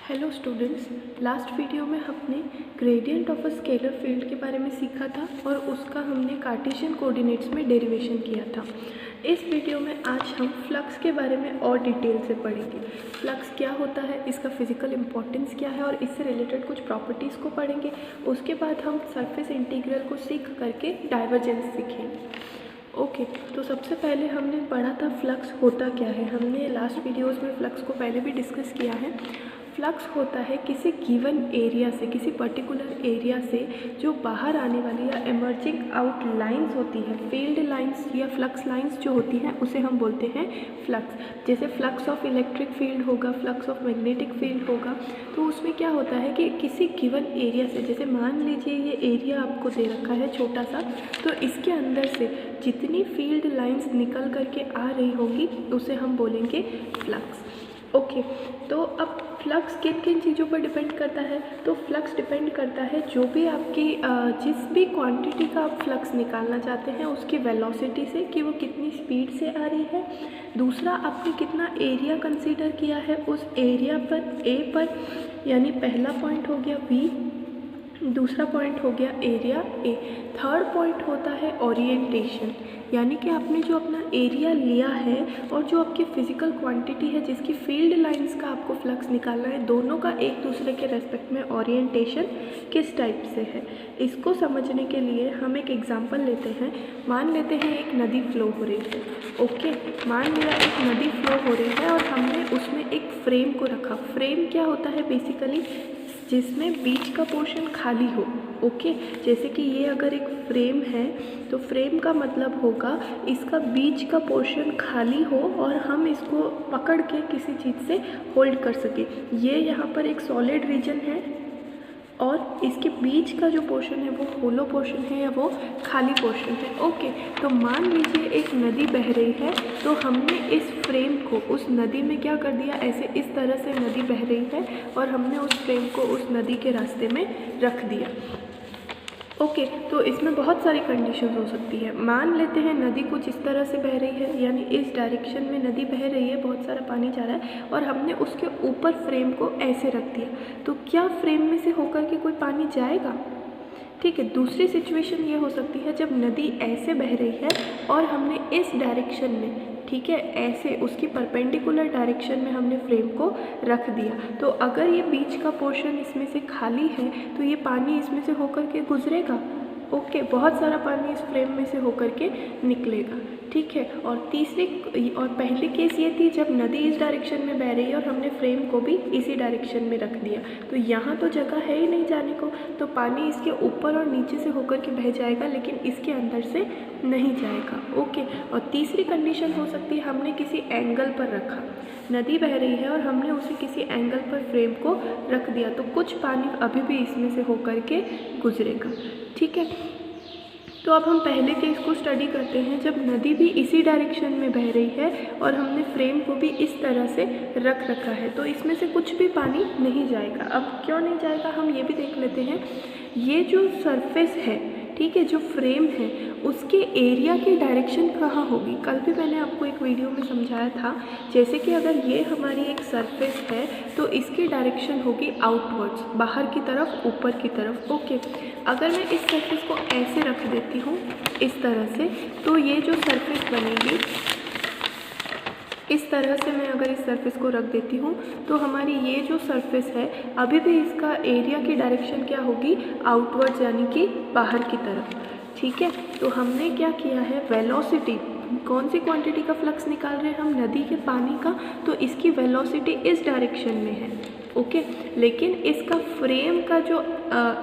Hello students, last video में हमने gradient of a scalar field के बारे में सीखा था और उसका हमने कार्टेशियन कोऑर्डिनेट्स में डेरिवेशन किया था। इस वीडियो में आज हम फ्लक्स के बारे में और डिटेल से पढ़ेंगे। फ्लक्स क्या होता है, इसका फिजिकल इम्पोर्टेंस क्या है और इससे रिलेटेड कुछ प्रॉपर्टीज़ को पढ़ेंगे। उसके बाद हम सरफेस इंटीग्रल को सीख करके डाइवर्जेंस सीखेंगे। ओके, तो सबसे पहले हमने पढ़ा था फ्लक्स होता क्या है। हमने लास्ट वीडियोस में फ्लक्स को पहले भी डिस्कस किया है। फ्लक्स होता है किसी गिवन एरिया से, किसी पर्टिकुलर एरिया से जो बाहर आने वाली या इमर्जिंग आउट लाइंस होती है, फील्ड लाइंस या फ्लक्स लाइंस जो होती हैं उसे हम बोलते हैं फ्लक्स। जैसे फ्लक्स ऑफ इलेक्ट्रिक फील्ड होगा, फ्लक्स ऑफ मैग्नेटिक फील्ड होगा, तो उसमें क्या होता है कि किसी गिवन एरिया से, जैसे मान लीजिए ये एरिया आपको दे रखा है छोटा सा, तो इसके अंदर से जितनी फील्ड लाइंस निकल करके आ रही होंगी उसे हम बोलेंगे फ्लक्स। ओके, तो अब फ्लक्स किन किन चीज़ों पर डिपेंड करता है? तो फ्लक्स डिपेंड करता है जो भी आपकी जिस भी क्वांटिटी का आप फ्लक्स निकालना चाहते हैं उसकी वेलोसिटी से, कि वो कितनी स्पीड से आ रही है। दूसरा, आपने कितना एरिया कंसीडर किया है उस एरिया पर, ए पर, यानी पहला पॉइंट हो गया V, दूसरा पॉइंट हो गया एरिया ए। थर्ड पॉइंट होता है ओरिएंटेशन, यानी कि आपने जो अपना एरिया लिया है और जो आपकी फिजिकल क्वांटिटी है जिसकी फील्ड लाइंस का आपको फ्लक्स निकालना है, दोनों का एक दूसरे के रेस्पेक्ट में ओरिएंटेशन किस टाइप से है। इसको समझने के लिए हम एक एग्जांपल लेते हैं। मान लेते हैं एक नदी फ्लो हो रही है। ओके, मान लिया एक नदी फ्लो हो रही है और हमने उसमें एक फ्रेम को रखा। फ्रेम क्या होता है? बेसिकली जिसमें बीच का पोर्शन खाली हो। ओके, जैसे कि ये अगर एक फ्रेम है तो फ्रेम का मतलब होगा इसका बीच का पोर्शन खाली हो और हम इसको पकड़ के किसी चीज़ से होल्ड कर सके। ये यहाँ पर एक सॉलिड रीजन है और इसके बीच का जो पोर्शन है वो होलो पोर्शन है या वो खाली पोर्शन है। ओके, तो मान लीजिए एक नदी बह रही है, तो हमने इस फ्रेम को उस नदी में क्या कर दिया, ऐसे इस तरह से नदी बह रही है और हमने उस फ्रेम को उस नदी के रास्ते में रख दिया। ओके, तो इसमें बहुत सारी कंडीशंस हो सकती है। मान लेते हैं नदी कुछ इस तरह से बह रही है, यानी इस डायरेक्शन में नदी बह रही है, बहुत सारा पानी जा रहा है और हमने उसके ऊपर फ्रेम को ऐसे रख दिया, तो क्या फ्रेम में से होकर के कोई पानी जाएगा? ठीक है। दूसरी सिचुएशन ये हो सकती है जब नदी ऐसे बह रही है और हमने इस डायरेक्शन में, ठीक है, ऐसे उसकी परपेंडिकुलर डायरेक्शन में हमने फ्रेम को रख दिया, तो अगर ये बीच का पोर्शन इसमें से खाली है तो ये पानी इसमें से होकर के गुजरेगा। ओके, बहुत सारा पानी इस फ्रेम में से होकर के निकलेगा। ठीक है। और पहली केस ये थी जब नदी इस डायरेक्शन में बह रही है और हमने फ्रेम को भी इसी डायरेक्शन में रख दिया, तो यहाँ तो जगह है ही नहीं जाने को, तो पानी इसके ऊपर और नीचे से होकर के बह जाएगा लेकिन इसके अंदर से नहीं जाएगा। ओके, और तीसरी कंडीशन हो सकती है हमने किसी एंगल पर रखा, नदी बह रही है और हमने उसे किसी एंगल पर फ्रेम को रख दिया, तो कुछ पानी अभी भी इसमें से होकर के गुजरेगा। ठीक है, तो अब हम पहले केस को स्टडी करते हैं जब नदी भी इसी डायरेक्शन में बह रही है और हमने फ्रेम को भी इस तरह से रख रखा है, तो इसमें से कुछ भी पानी नहीं जाएगा। अब क्यों नहीं जाएगा हम ये भी देख लेते हैं। ये जो सरफेस है, ठीक है, जो फ्रेम है उसके एरिया की डायरेक्शन कहाँ होगी? कल भी मैंने आपको एक वीडियो में समझाया था, जैसे कि अगर ये हमारी एक सरफेस है तो इसकी डायरेक्शन होगी आउटवर्ड्स, बाहर की तरफ, ऊपर की तरफ। ओके, अगर मैं इस सरफेस को ऐसे रख देती हूँ इस तरह से, तो ये जो सरफेस बनेगी इस तरह से, मैं अगर इस सरफेस को रख देती हूँ तो हमारी ये जो सरफेस है अभी भी इसका एरिया की डायरेक्शन क्या होगी? आउटवर्ड्स, यानी कि बाहर की तरफ। ठीक है, तो हमने क्या किया है, वेलोसिटी, कौन सी क्वांटिटी का फ्लक्स निकाल रहे हैं हम? नदी के पानी का, तो इसकी वेलोसिटी इस डायरेक्शन में है। ओके, लेकिन इसका फ्रेम का जो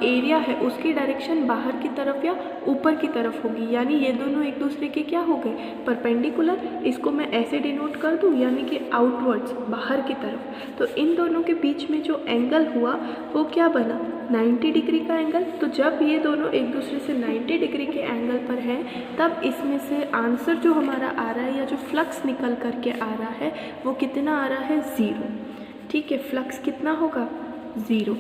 एरिया है उसकी डायरेक्शन बाहर की तरफ या ऊपर की तरफ होगी, यानी ये दोनों एक दूसरे के क्या हो गए? परपेंडिकुलर। इसको मैं ऐसे डिनोट कर दूँ, यानी कि आउटवर्ड्स, बाहर की तरफ। तो इन दोनों के बीच में जो एंगल हुआ वो क्या बना? 90 डिग्री का एंगल। तो जब ये दोनों एक दूसरे से 90 डिग्री के एंगल पर हैं तब इसमें से आंसर जो हमारा आ रहा है या जो फ्लक्स निकल करके आ रहा है वो कितना आ रहा है? 0। ठीक है, फ्लक्स कितना होगा? 0।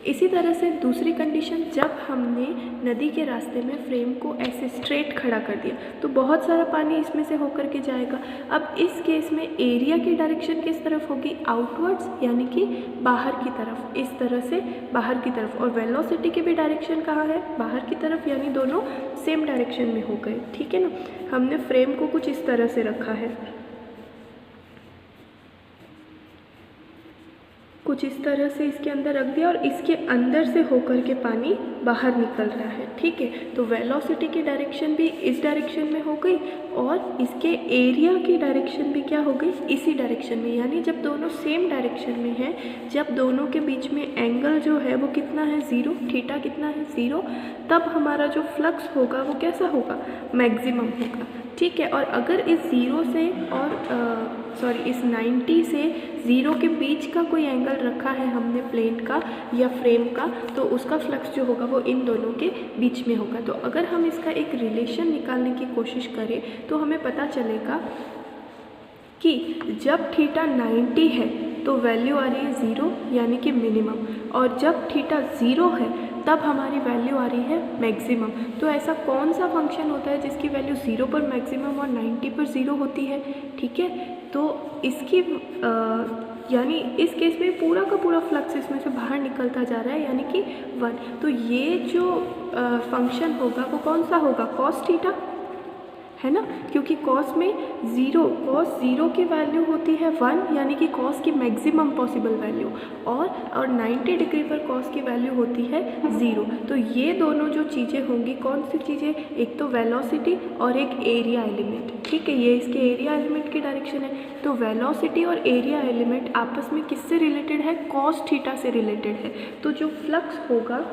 इसी तरह से दूसरी कंडीशन, जब हमने नदी के रास्ते में फ्रेम को ऐसे स्ट्रेट खड़ा कर दिया तो बहुत सारा पानी इसमें से होकर के जाएगा। अब इस केस में एरिया की डायरेक्शन किस तरफ होगी? आउटवर्ड्स, यानी कि बाहर की तरफ, इस तरह से बाहर की तरफ। और वेलोसिटी की भी डायरेक्शन कहाँ है? बाहर की तरफ, यानी दोनों सेम डायरेक्शन में हो गए। ठीक है ना। हमने फ्रेम को कुछ इस तरह से रखा है, कुछ इस तरह से इसके अंदर रख दिया और इसके अंदर से होकर के पानी बाहर निकल रहा है। ठीक है, तो वेलोसिटी की डायरेक्शन भी इस डायरेक्शन में हो गई और इसके एरिया की डायरेक्शन भी क्या हो गई? इसी डायरेक्शन में। यानी जब दोनों सेम डायरेक्शन में हैं, जब दोनों के बीच में एंगल जो है वो कितना है? 0, थीटा कितना है? 0, तब हमारा जो फ्लक्स होगा वो कैसा होगा? मैक्सिमम होगा। ठीक है, और अगर इस 0 से और इस 90 से 0 के बीच का कोई एंगल रखा है हमने प्लेन का या फ्रेम का, तो उसका फ्लक्स जो होगा वो इन दोनों के बीच में होगा। तो अगर हम इसका एक रिलेशन निकालने की कोशिश करें तो हमें पता चलेगा कि जब थीटा 90 है तो वैल्यू आ रही है 0, यानी कि मिनिमम, और जब थीटा 0 है तब हमारी वैल्यू आ रही है मैक्सिमम। तो ऐसा कौन सा फंक्शन होता है जिसकी वैल्यू 0 पर मैक्सिमम और 90 पर 0 होती है? ठीक है, तो इसकी यानी इस केस में पूरा का पूरा फ्लक्स इसमें से बाहर निकलता जा रहा है, यानी कि 1। तो ये जो फंक्शन होगा वो कौन सा होगा? कॉस थीटा, है ना, क्योंकि कॉस में कॉस 0 की वैल्यू होती है 1, यानी कि कॉस की मैक्सिमम पॉसिबल वैल्यू, और 90 डिग्री पर कॉस की वैल्यू होती है 0। तो ये दोनों जो चीज़ें होंगी, कौन सी चीज़ें? एक तो वेलोसिटी और एक एरिया एलिमेंट। ठीक है, ये इसके एरिया एलिमेंट की डायरेक्शन है। तो वेलोसिटी और एरिया एलिमेंट आपस में किससे रिलेटेड है? कॉस थीटा से रिलेटेड है। तो जो फ्लक्स होगा,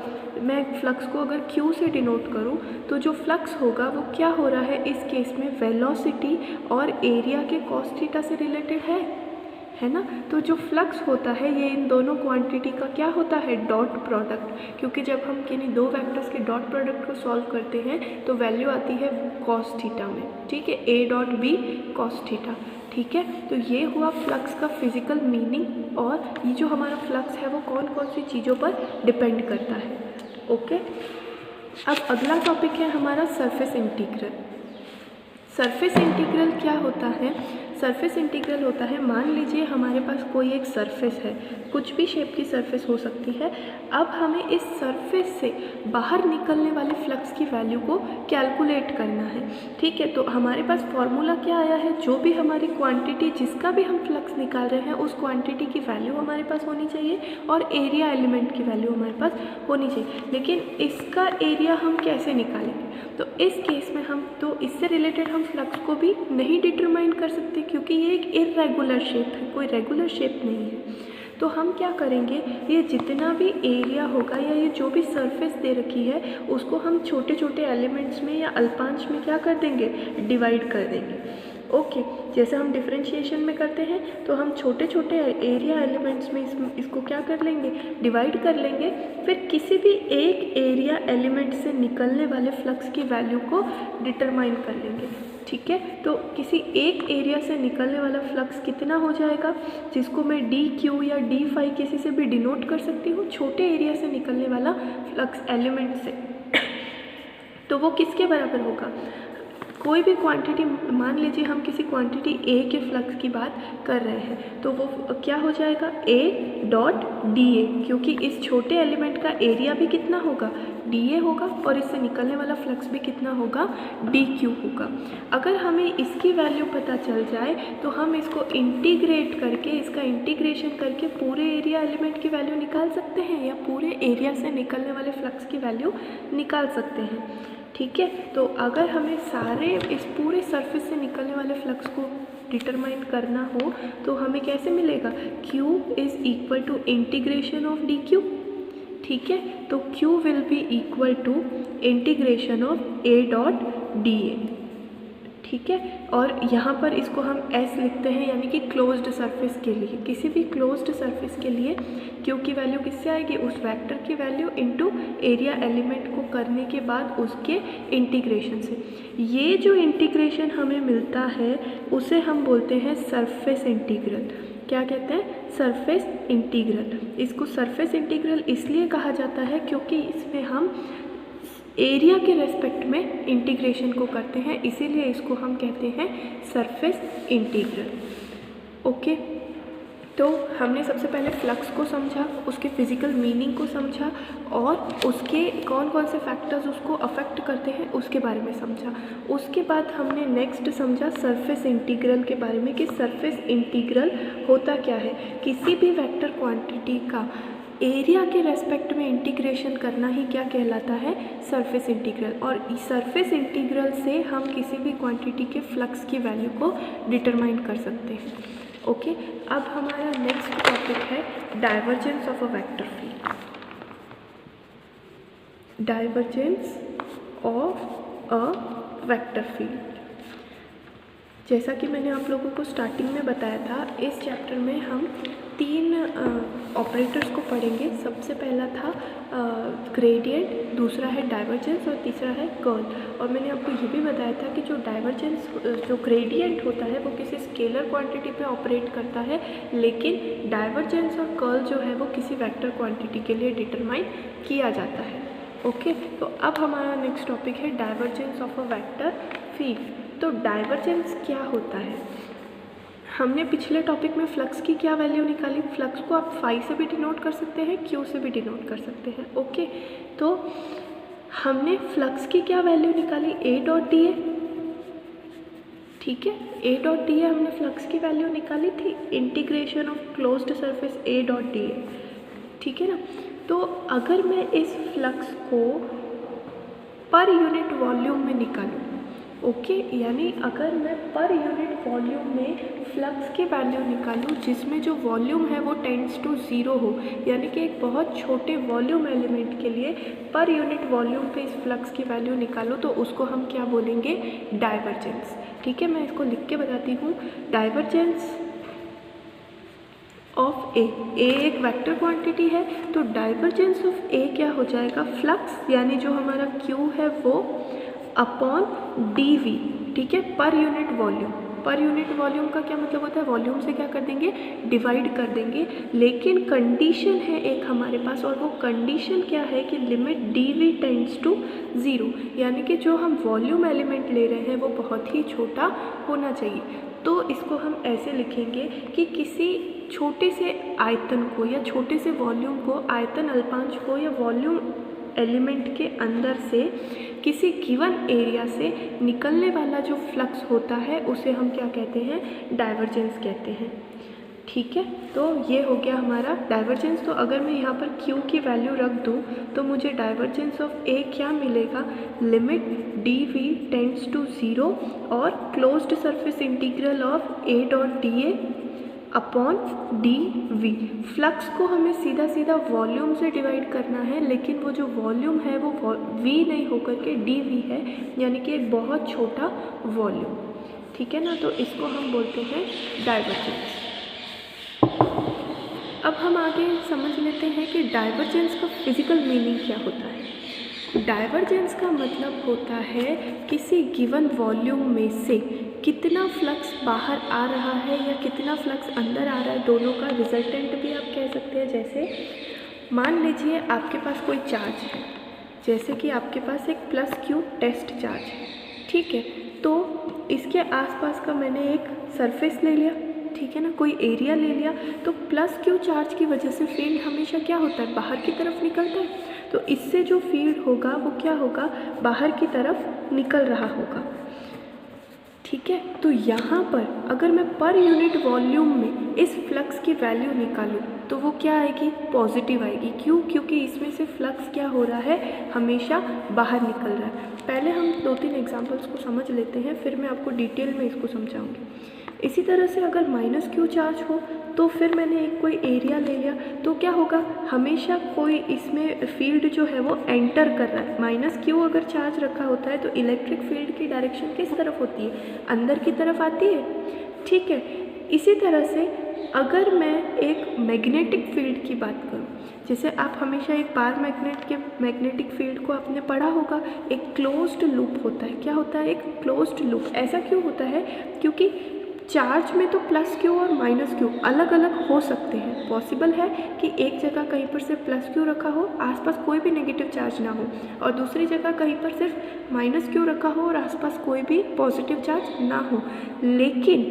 मैं फ्लक्स को अगर Q से डिनोट करूँ तो जो फ्लक्स होगा वो क्या हो रहा है इस केस में? वेलोसिटी और एरिया के कॉस थीटा से रिलेटेड है ना। तो जो फ्लक्स होता है ये इन दोनों क्वांटिटी का क्या होता है? Dot product. क्योंकि जब हम किन्हीं दो वेक्टर्स के डॉट प्रोडक्ट को सॉल्व करते हैं तो वैल्यू आती है कॉस थीटा में। ठीक है, A dot B cos theta. ठीक है, तो ये हुआ फ्लक्स का फिजिकल मीनिंग, और ये जो हमारा फ्लक्स है वो कौन कौन सी चीज़ों पर डिपेंड करता है। ओके, अब अगला टॉपिक है हमारा सरफेस इंटीग्रल। सरफेस इंटीग्रल क्या होता है? सरफेस इंटीग्रल होता है, मान लीजिए हमारे पास कोई एक सरफेस है, कुछ भी शेप की सरफेस हो सकती है। अब हमें इस सरफेस से बाहर निकलने वाले फ्लक्स की वैल्यू को कैलकुलेट करना है। ठीक है, तो हमारे पास फॉर्मूला क्या आया है? जो भी हमारी क्वांटिटी, जिसका भी हम फ्लक्स निकाल रहे हैं, उस क्वांटिटी की वैल्यू हमारे पास होनी चाहिए और एरिया एलिमेंट की वैल्यू हमारे पास होनी चाहिए। लेकिन इसका एरिया हम कैसे निकालेंगे? तो इस केस में हम तो इससे रिलेटेड हम फ्लक्स को भी नहीं डिटरमाइन कर सकते, क्योंकि ये एक इर्रेगुलर शेप है, कोई रेगुलर शेप नहीं है। तो हम क्या करेंगे, ये जितना भी एरिया होगा या ये जो भी सरफेस दे रखी है उसको हम छोटे छोटे एलिमेंट्स में या अल्पांश में क्या कर देंगे? डिवाइड कर देंगे। ओके, जैसे हम डिफरेंशिएशन में करते हैं तो हम छोटे छोटे एरिया एलिमेंट्स में इसको क्या कर लेंगे? डिवाइड कर लेंगे। फिर किसी भी एक एरिया एलिमेंट से निकलने वाले फ्लक्स की वैल्यू को डिटरमाइन कर लेंगे। ठीक है, तो किसी एक एरिया से निकलने वाला फ्लक्स कितना हो जाएगा, जिसको मैं dq या d phi किसी से भी डिनोट कर सकती हूँ, छोटे एरिया से निकलने वाला फ्लक्स एलिमेंट से। तो वो किसके बराबर होगा? कोई भी क्वांटिटी, मान लीजिए हम किसी क्वांटिटी A के फ्लक्स की बात कर रहे हैं, तो वो क्या हो जाएगा? A डॉट dA, क्योंकि इस छोटे एलिमेंट का एरिया भी कितना होगा? dA होगा, और इससे निकलने वाला फ्लक्स भी कितना होगा? dQ होगा। अगर हमें इसकी वैल्यू पता चल जाए तो हम इसको इंटीग्रेट करके, इसका इंटीग्रेशन करके पूरे एरिया एलिमेंट की वैल्यू निकाल सकते हैं या पूरे एरिया से निकलने वाले फ्लक्स की वैल्यू निकाल सकते हैं। ठीक है, तो अगर हमें सारे इस पूरे सरफेस से निकलने वाले फ्लक्स को डिटरमाइन करना हो तो हमें कैसे मिलेगा? Q is equal to integration of dQ। ठीक है, तो Q will be equal to integration of A dot dA। ठीक है, और यहाँ पर इसको हम S लिखते हैं, यानी कि क्लोज्ड सरफेस के लिए, किसी भी क्लोज्ड सरफेस के लिए Q की वैल्यू किससे आएगी? उस वेक्टर की वैल्यू इनटू एरिया एलिमेंट को करने के बाद उसके इंटीग्रेशन से। ये जो इंटीग्रेशन हमें मिलता है उसे हम बोलते हैं सरफेस इंटीग्रल। क्या कहते हैं, सरफेस इंटीग्रल। इसको सरफेस इंटीग्रल इसलिए कहा जाता है क्योंकि इसमें हम एरिया के रेस्पेक्ट में इंटीग्रेशन को करते हैं, इसीलिए इसको हम कहते हैं सरफेस इंटीग्रल। ओके, तो हमने सबसे पहले फ्लक्स को समझा, उसके फिज़िकल मीनिंग को समझा और उसके कौन कौन से फैक्टर्स उसको अफेक्ट करते हैं उसके बारे में समझा। उसके बाद हमने नेक्स्ट समझा सरफेस इंटीग्रल के बारे में कि सरफेस इंटीग्रल होता क्या है। किसी भी वेक्टर क्वांटिटी का एरिया के रेस्पेक्ट में इंटीग्रेशन करना ही क्या कहलाता है, सरफेस इंटीग्रल। और सरफेस इंटीग्रल से हम किसी भी क्वांटिटी के फ्लक्स की वैल्यू को डिटरमाइन कर सकते हैं। ओके, अब हमारा नेक्स्ट टॉपिक है divergence of a vector field. Divergence of a vector field, जैसा कि मैंने आप लोगों को स्टार्टिंग में बताया था, इस चैप्टर में हम 3 ऑपरेटर्स को पढ़ेंगे। सबसे पहला था ग्रेडियंट, दूसरा है डाइवर्जेंस और तीसरा है कर्ल। और मैंने आपको ये भी बताया था कि जो डाइवर्जेंस, जो ग्रेडियंट होता है वो किसी स्केलर क्वांटिटी पे ऑपरेट करता है, लेकिन डाइवर्जेंस और कर्ल जो है वो किसी वेक्टर क्वांटिटी के लिए डिटरमाइन किया जाता है। ओके, तो अब हमारा नेक्स्ट टॉपिक है divergence of a vector field. तो डाइवर्जेंस क्या होता है, हमने पिछले टॉपिक में फ्लक्स की क्या वैल्यू निकाली। फ्लक्स को आप फाई से भी डिनोट कर सकते हैं, क्यू से भी डिनोट कर सकते हैं। ओके, तो हमने फ्लक्स की क्या वैल्यू निकाली, ए डॉट डी ए। ठीक है, ए डॉट डी ए हमने फ्लक्स की वैल्यू निकाली थी, integration of closed surface A dot D ए। ठीक है ना, तो अगर मैं इस फ्लक्स को पर यूनिट वॉल्यूम में निकालूँ, ओके, यानी अगर मैं पर यूनिट वॉल्यूम में फ्लक्स की वैल्यू निकालूँ जिसमें जो वॉल्यूम है वो टेंड्स टू 0 हो, यानी कि एक बहुत छोटे वॉल्यूम एलिमेंट के लिए पर यूनिट वॉल्यूम पे इस फ्लक्स की वैल्यू निकालो, तो उसको हम क्या बोलेंगे, डाइवर्जेंस। ठीक है, मैं इसको लिख के बताती हूँ। डाइवर्जेंस ऑफ ए, ए एक वेक्टर क्वांटिटी है, तो डाइवर्जेंस ऑफ ए क्या हो जाएगा, फ्लक्स यानी जो हमारा क्यू है वो अपॉन डी वी। ठीक है, per unit volume. Per unit volume का क्या मतलब होता है, वॉल्यूम से क्या कर देंगे, डिवाइड कर देंगे। लेकिन कंडीशन है एक हमारे पास, और वो कंडीशन क्या है कि limit D V tends to 0, यानी कि जो हम वॉल्यूम एलिमेंट ले रहे हैं वो बहुत ही छोटा होना चाहिए। तो इसको हम ऐसे लिखेंगे कि किसी छोटे से आयतन को या छोटे से वॉल्यूम को, आयतन अल्पांश को या वॉल्यूम एलिमेंट के अंदर से किसी गिवन एरिया से निकलने वाला जो फ्लक्स होता है उसे हम क्या कहते हैं, डाइवर्जेंस कहते हैं। ठीक है, तो ये हो गया हमारा डाइवर्जेंस। तो अगर मैं यहाँ पर Q की वैल्यू रख दूँ तो मुझे डाइवर्जेंस ऑफ A क्या मिलेगा, limit D V tends to 0 और closed surface integral of A dot D A upon D V. Flux को हमें सीधा सीधा वॉल्यूम से डिवाइड करना है, लेकिन वो जो वॉल्यूम है वो वी नहीं होकर के डी वी है, यानी कि एक बहुत छोटा वॉल्यूम। ठीक है ना, तो इसको हम बोलते हैं डाइवर्जेंस। अब हम आगे समझ लेते हैं कि डाइवर्जेंस का फिजिकल मीनिंग क्या होता है। डाइवर्जेंस का मतलब होता है किसी गिवन वॉल्यूम में से कितना फ्लक्स बाहर आ रहा है या कितना फ्लक्स अंदर आ रहा है, दोनों का रिजल्टेंट भी आप कह सकते हैं। जैसे मान लीजिए आपके पास कोई चार्ज है, जैसे कि आपके पास एक प्लस क्यू टेस्ट चार्ज है। ठीक है, तो इसके आसपास का मैंने एक सरफेस ले लिया, ठीक है ना, कोई एरिया ले लिया, तो प्लस क्यू चार्ज की वजह से फील्ड हमेशा क्या होता है, बाहर की तरफ निकलता है। तो इससे जो फील्ड होगा वो क्या होगा, बाहर की तरफ निकल रहा होगा। ठीक है, तो यहाँ पर अगर मैं पर यूनिट वॉल्यूम में इस फ्लक्स की वैल्यू निकालूँ तो वो क्या आएगी, पॉजिटिव आएगी। क्यों, क्योंकि इसमें से फ्लक्स क्या हो रहा है, हमेशा बाहर निकल रहा है। पहले हम 2-3 एग्जांपल्स को समझ लेते हैं, फिर मैं आपको डिटेल में इसको समझाऊंगी। इसी तरह से अगर माइनस क्यू चार्ज हो तो फिर मैंने एक कोई एरिया ले लिया, तो क्या होगा, हमेशा कोई इसमें फील्ड जो है वो एंटर कर रहा है। माइनस क्यू अगर चार्ज रखा होता है तो इलेक्ट्रिक फील्ड की डायरेक्शन किस तरफ होती है, अंदर की तरफ आती है। ठीक है, इसी तरह से अगर मैं एक मैग्नेटिक फील्ड की बात करूं, जैसे आप हमेशा एक बार मैग्नेट के मैग्नेटिक फील्ड को आपने पढ़ा होगा, एक क्लोज्ड लूप होता है। क्या होता है, एक क्लोज्ड लूप। ऐसा क्यों होता है, क्योंकि चार्ज में तो प्लस क्यू और माइनस क्यू अलग अलग हो सकते हैं। पॉसिबल है कि एक जगह कहीं पर सिर्फ प्लस क्यू रखा हो, आसपास कोई भी नेगेटिव चार्ज ना हो, और दूसरी जगह कहीं पर सिर्फ माइनस क्यू रखा हो और आसपास कोई भी पॉजिटिव चार्ज ना हो। लेकिन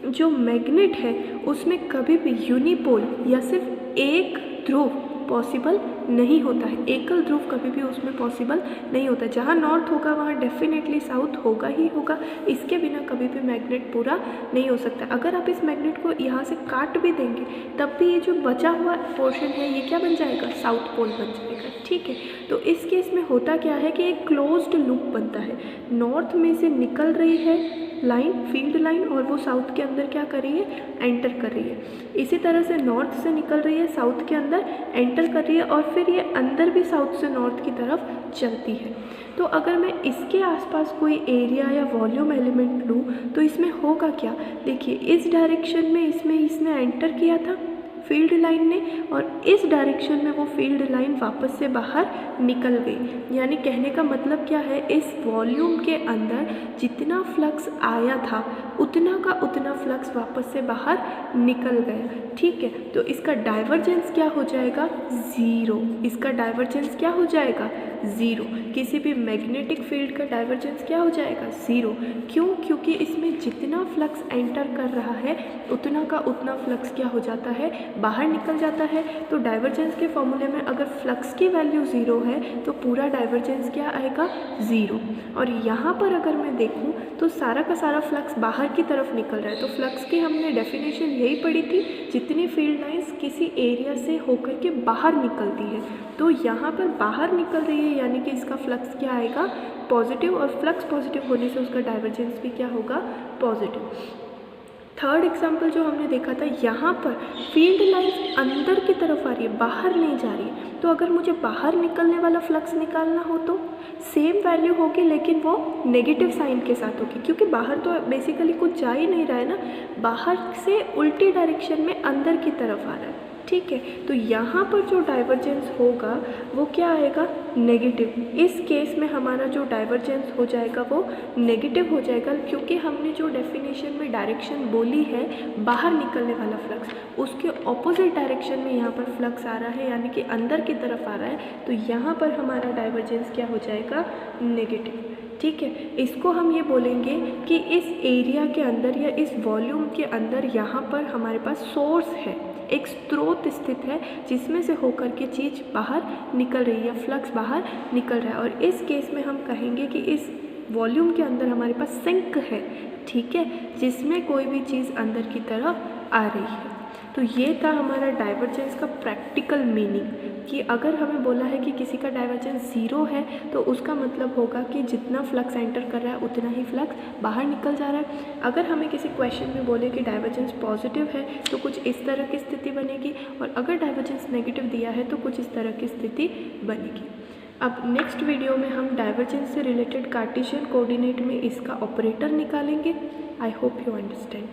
जो मैग्नेट है उसमें कभी भी यूनिपोल या सिर्फ एक ध्रुव पॉसिबल नहीं होता है। एकल ध्रुव कभी भी उसमें पॉसिबल नहीं होता। जहाँ नॉर्थ होगा वहाँ डेफिनेटली साउथ होगा ही होगा। इसके बिना कभी भी मैग्नेट पूरा नहीं हो सकता। अगर आप इस मैग्नेट को यहाँ से काट भी देंगे तब भी ये जो बचा हुआ पोर्शन है ये क्या बन जाएगा, साउथ पोल बन जाएगा। ठीक है, तो इस केस में होता क्या है कि एक क्लोज्ड लूप बनता है। नॉर्थ में से निकल रही है लाइन, फील्ड लाइन, और वो साउथ के अंदर क्या कर रही है, एंटर कर रही है। इसी तरह से नॉर्थ से निकल रही है, साउथ के अंदर एंटर कर रही है, और फिर ये अंदर भी साउथ से नॉर्थ की तरफ चलती है। तो अगर मैं इसके आसपास कोई एरिया या वॉल्यूम एलिमेंट लूँ तो इसमें होगा क्या, देखिए इस डायरेक्शन में इसने एंटर किया था फील्ड लाइन ने, और इस डायरेक्शन में वो फील्ड लाइन वापस से बाहर निकल गई। यानी कहने का मतलब क्या है, इस वॉल्यूम के अंदर जितना फ्लक्स आया था उतना का उतना फ्लक्स वापस से बाहर निकल गया। ठीक है, तो इसका डाइवर्जेंस क्या हो जाएगा, ज़ीरो। इसका डाइवर्जेंस क्या हो जाएगा, ज़ीरो। किसी भी मैग्नेटिक फील्ड का डाइवर्जेंस क्या हो जाएगा, ज़ीरो। क्यों, क्योंकि इसमें जितना फ्लक्स एंटर कर रहा है उतना का उतना फ्लक्स क्या हो जाता है, बाहर निकल जाता है। तो डाइवर्जेंस के फॉर्मूले में अगर फ्लक्स की वैल्यू ज़ीरो है तो पूरा डाइवर्जेंस क्या आएगा, ज़ीरो। और यहाँ पर अगर मैं देखूँ तो सारा का सारा फ्लक्स बाहर की तरफ निकल रहा है। तो फ्लक्स की हमने डेफिनेशन यही पढ़ी थी, जितनी फील्ड लाइंस किसी एरिया से होकर के बाहर निकलती है, तो यहाँ पर बाहर निकल रही है, यानी कि इसका फ्लक्स क्या आएगा, पॉजिटिव, और फ्लक्स पॉजिटिव होने से उसका डाइवर्जेंस भी क्या होगा, पॉजिटिव। थर्ड एग्जाम्पल जो हमने देखा था, यहाँ पर फील्ड लाइंस अंदर की तरफ आ रही है, बाहर नहीं जा रही है। तो अगर मुझे बाहर निकलने वाला फ्लक्स निकालना हो तो सेम वैल्यू होगी, लेकिन वो नेगेटिव साइन के साथ होगी, क्योंकि बाहर तो बेसिकली कुछ जा ही नहीं रहा है ना, बाहर से उल्टी डायरेक्शन में अंदर की तरफ आ रहा है। ठीक है, तो यहाँ पर जो डाइवर्जेंस होगा वो क्या आएगा, नेगेटिव। इस केस में हमारा जो डाइवर्जेंस हो जाएगा वो नेगेटिव हो जाएगा, क्योंकि हमने जो डेफिनेशन में डायरेक्शन बोली है बाहर निकलने वाला फ्लक्स, उसके ऑपोजिट डायरेक्शन में यहाँ पर फ्लक्स आ रहा है, यानी कि अंदर की तरफ आ रहा है। तो यहाँ पर हमारा डाइवर्जेंस क्या हो जाएगा, नेगेटिव। ठीक है, इसको हम ये बोलेंगे कि इस एरिया के अंदर या इस वॉल्यूम के अंदर यहाँ पर हमारे पास सोर्स है, एक स्रोत स्थित है जिसमें से होकर के चीज़ बाहर निकल रही है, फ्लक्स बाहर निकल रहा है। और इस केस में हम कहेंगे कि इस वॉल्यूम के अंदर हमारे पास सिंक है, ठीक है, जिसमें कोई भी चीज़ अंदर की तरफ आ रही है। तो ये था हमारा डाइवर्जेंस का प्रैक्टिकल मीनिंग, कि अगर हमें बोला है कि किसी का डाइवर्जेंस ज़ीरो है तो उसका मतलब होगा कि जितना फ्लक्स एंटर कर रहा है उतना ही फ्लक्स बाहर निकल जा रहा है। अगर हमें किसी क्वेश्चन में बोले कि डाइवर्जेंस पॉजिटिव है तो कुछ इस तरह की स्थिति बनेगी, और अगर डाइवर्जेंस नेगेटिव दिया है तो कुछ इस तरह की स्थिति बनेगी। अब नेक्स्ट वीडियो में हम डाइवर्जेंस से रिलेटेड कार्टेशियन कोऑर्डिनेट में इसका ऑपरेटर निकालेंगे। I hope you understand.